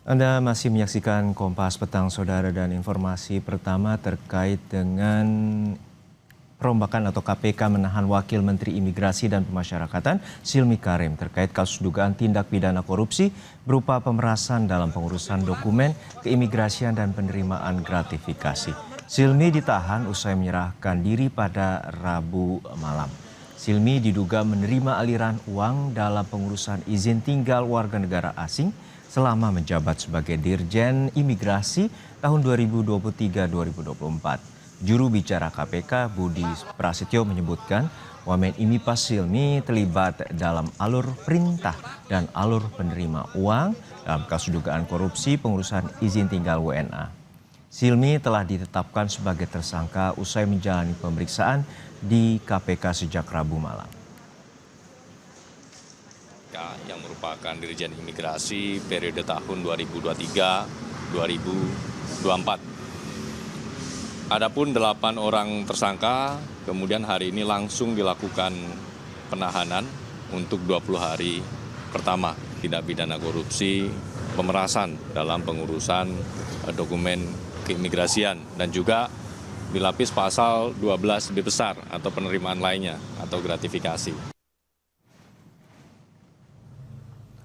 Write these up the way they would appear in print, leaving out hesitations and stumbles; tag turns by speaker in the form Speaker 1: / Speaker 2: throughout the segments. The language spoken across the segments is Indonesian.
Speaker 1: Anda masih menyaksikan Kompas Petang, Saudara, dan informasi pertama terkait dengan perombakan atau KPK menahan Wakil Menteri Imigrasi dan Pemasyarakatan Silmi Karim terkait kasus dugaan tindak pidana korupsi berupa pemerasan dalam pengurusan dokumen keimigrasian dan penerimaan gratifikasi. Silmi ditahan usai menyerahkan diri pada Rabu malam. Silmi diduga menerima aliran uang dalam pengurusan izin tinggal warga negara asing selama menjabat sebagai Dirjen Imigrasi tahun 2023-2024. Juru bicara KPK Budi Prasetyo menyebutkan Wamen Imipas Silmi terlibat dalam alur perintah dan alur penerima uang dalam kasus dugaan korupsi pengurusan izin tinggal WNA. Silmi telah ditetapkan sebagai tersangka usai menjalani pemeriksaan di KPK sejak Rabu malam.
Speaker 2: Yang merupakan Dirjen Imigrasi periode tahun 2023-2024. Adapun 8 orang tersangka, kemudian hari ini langsung dilakukan penahanan untuk 20 hari pertama tindak pidana korupsi pemerasan dalam pengurusan dokumen keimigrasian dan juga dilapis pasal 12 lebih besar atau penerimaan lainnya atau gratifikasi.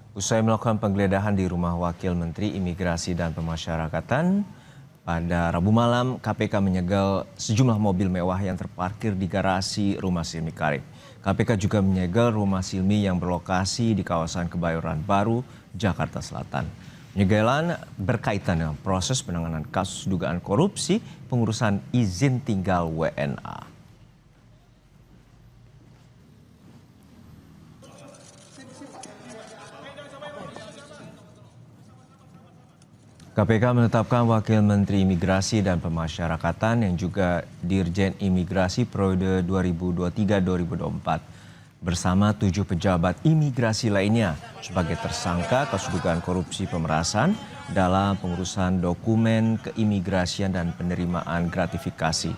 Speaker 1: Usai melakukan penggeledahan di rumah Wakil Menteri Imigrasi dan Pemasyarakatan, pada Rabu malam KPK menyegel sejumlah mobil mewah yang terparkir di garasi rumah Silmi Karim. KPK juga menyegel rumah Silmi yang berlokasi di kawasan Kebayoran Baru, Jakarta Selatan. Penyegelan berkaitan dengan proses penanganan kasus dugaan korupsi pengurusan izin tinggal WNA. KPK menetapkan Wakil Menteri Imigrasi dan Pemasyarakatan yang juga Dirjen Imigrasi periode 2023-2024 bersama 7 pejabat imigrasi lainnya sebagai tersangka kasus dugaan korupsi pemerasan dalam pengurusan dokumen keimigrasian dan penerimaan gratifikasi.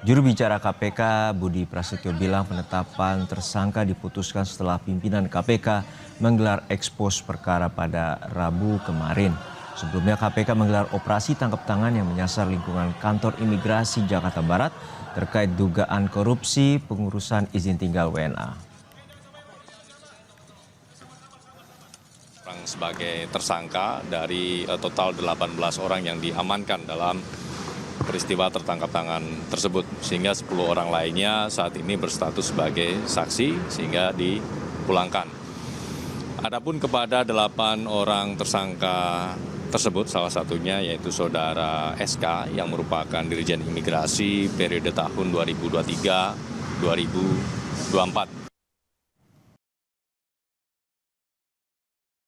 Speaker 1: Juru bicara KPK Budi Prasetyo bilang penetapan tersangka diputuskan setelah pimpinan KPK menggelar ekspos perkara pada Rabu kemarin. Sebelumnya KPK menggelar operasi tangkap tangan yang menyasar lingkungan kantor imigrasi Jakarta Barat terkait dugaan korupsi pengurusan izin tinggal WNA.
Speaker 2: Sebagai tersangka dari total 18 orang yang diamankan dalam peristiwa tertangkap tangan tersebut, sehingga 10 orang lainnya saat ini berstatus sebagai saksi sehingga dipulangkan. Adapun kepada 8 orang tersangka tersebut, salah satunya yaitu Saudara SK yang merupakan Dirjen Imigrasi periode tahun 2023-2024.